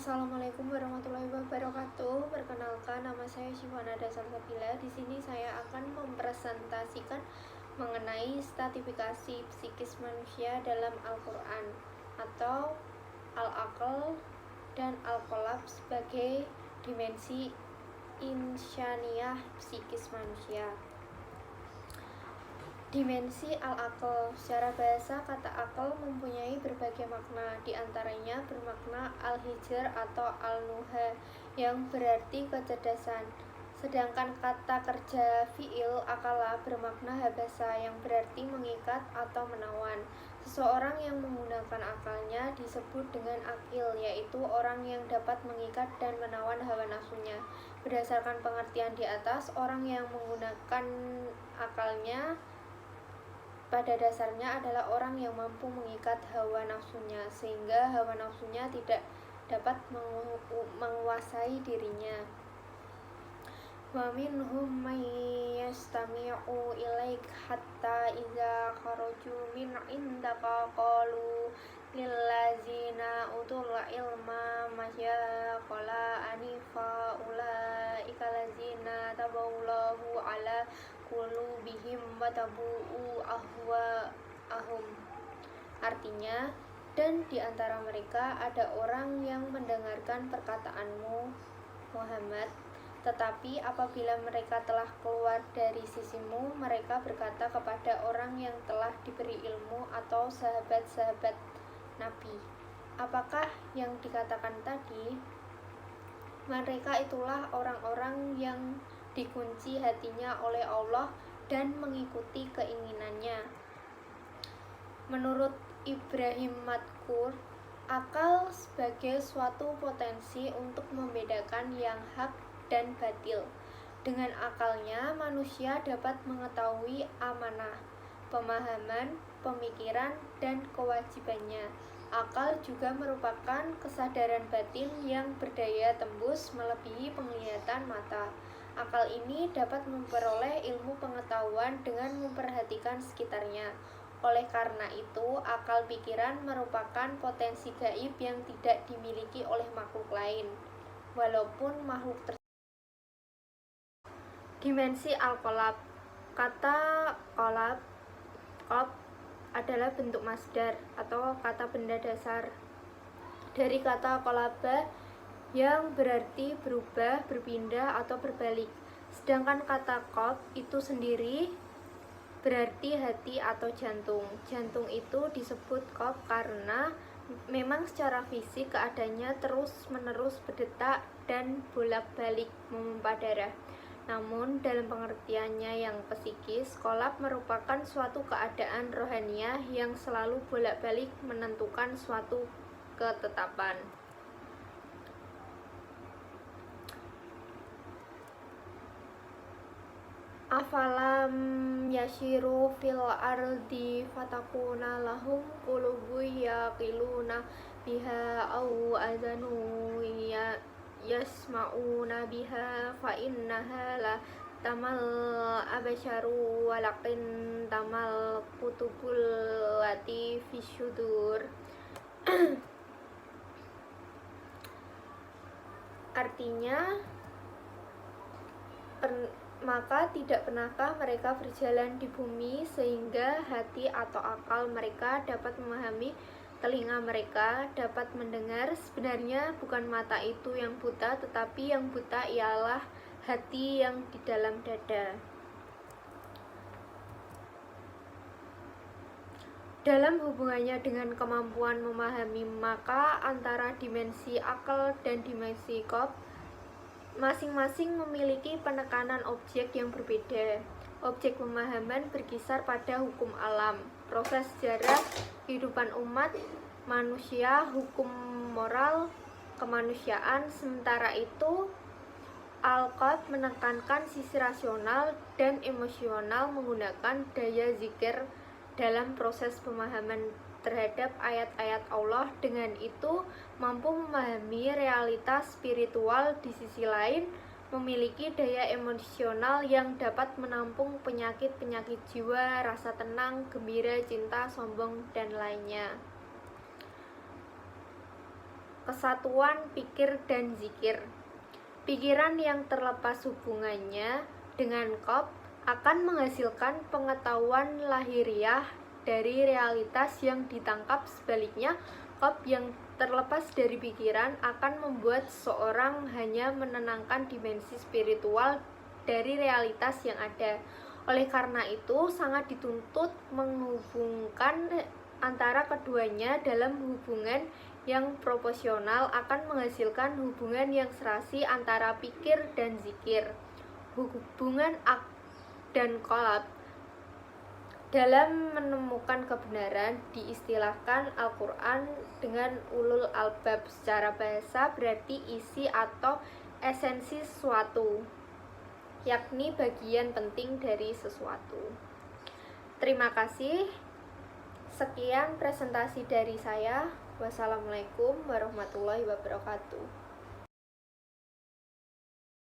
Assalamualaikum warahmatullahi wabarakatuh. Perkenalkan, nama saya Syifana Dasar-Sabila. Di sini saya akan mempresentasikan mengenai stratifikasi psikis manusia dalam Al-Quran atau Al-Aql dan Al-Qalb sebagai dimensi insaniyah psikis manusia. Dimensi al-aql. Secara bahasa, kata akal mempunyai berbagai makna, diantaranya bermakna al-hijr atau al-nuha yang berarti kecerdasan. Sedangkan kata kerja fi'il akala bermakna habasa yang berarti mengikat atau menawan. Seseorang yang menggunakan akalnya disebut dengan akil, yaitu orang yang dapat mengikat dan menawan hawa nafsunya. Berdasarkan pengertian di atas, orang yang menggunakan akalnya pada dasarnya adalah orang yang mampu mengikat hawa nafsunya, sehingga hawa nafsunya tidak dapat menguasai dirinya. Wa minhum may yastami'u ilaik hatta idza kharaju min indaka qalu lillazina utul ilma masya qala anifa ulaika lazina tabawlahu ala qulubihim wa tabu'u ahwa'ahum. Artinya, dan di antara mereka ada orang yang mendengarkan perkataanmu Muhammad, tetapi apabila mereka telah keluar dari sisimu, mereka berkata kepada orang yang telah diberi ilmu atau sahabat-sahabat Nabi, apakah yang dikatakan tadi? Mereka itulah orang-orang yang dikunci hatinya oleh Allah dan mengikuti keinginannya. Menurut Ibrahim Madkur, akal sebagai suatu potensi untuk membedakan yang hak dan batil. Dengan akalnya, manusia dapat mengetahui amanah, pemahaman, pemikiran, dan kewajibannya. Akal juga merupakan kesadaran batin yang berdaya tembus melebihi penglihatan mata. Akal ini dapat memperoleh ilmu pengetahuan dengan memperhatikan sekitarnya. Oleh karena itu, akal pikiran merupakan potensi gaib yang tidak dimiliki oleh makhluk lain, walaupun makhluk tersebut. Dimensi al-qalb. Kata qalb adalah bentuk masdar atau kata benda dasar dari kata qalaba yang berarti berubah, berpindah, atau berbalik. Sedangkan kata qalb itu sendiri berarti hati atau jantung. Jantung itu disebut qalb karena memang secara fisik keadaannya terus-menerus berdetak dan bolak-balik memompa darah. Namun dalam pengertiannya yang psikis, qalb merupakan suatu keadaan rohaniah yang selalu bolak-balik menentukan suatu ketetapan. Afalam yashiru fil ardi fatakuna lahum qulubu yaqiluna biha au adanu yasma'una biha fa innaha la tamal abasharu walakin tamal kutubul lati fisyudur. Artinya, maka tidak pernahkah mereka berjalan di bumi sehingga hati atau akal mereka dapat memahami, telinga mereka dapat mendengar? Sebenarnya bukan mata itu yang buta, tetapi yang buta ialah hati yang di dalam dada. Dalam hubungannya dengan kemampuan memahami, maka antara dimensi akal dan dimensi qalb masing-masing memiliki penekanan objek yang berbeda. Objek pemahaman berkisar pada hukum alam, proses sejarah, kehidupan umat manusia, hukum moral, kemanusiaan. Sementara itu, al-qalb menekankan sisi rasional dan emosional menggunakan daya zikir dalam proses pemahaman terhadap ayat-ayat Allah. Dengan itu mampu memahami realitas spiritual. Di sisi lain, memiliki daya emosional yang dapat menampung penyakit-penyakit jiwa, rasa tenang, gembira, cinta, sombong, dan lainnya. kesatuan pikir dan zikir. Pikiran yang terlepas hubungannya dengan qalb akan menghasilkan pengetahuan lahiriah dari realitas yang ditangkap. Sebaliknya, qalb yang terlepas dari pikiran akan membuat seorang hanya menenangkan dimensi spiritual dari realitas yang ada. Oleh karena itu, sangat dituntut menghubungkan antara keduanya dalam hubungan yang proporsional akan menghasilkan hubungan yang serasi antara pikir dan zikir. Hubungan aqd dan qalb dalam menemukan kebenaran diistilahkan Al-Quran dengan ulul albab. Secara bahasa berarti isi atau esensi sesuatu, yakni bagian penting dari sesuatu. Terima kasih. Sekian presentasi dari saya. Wassalamualaikum warahmatullahi wabarakatuh.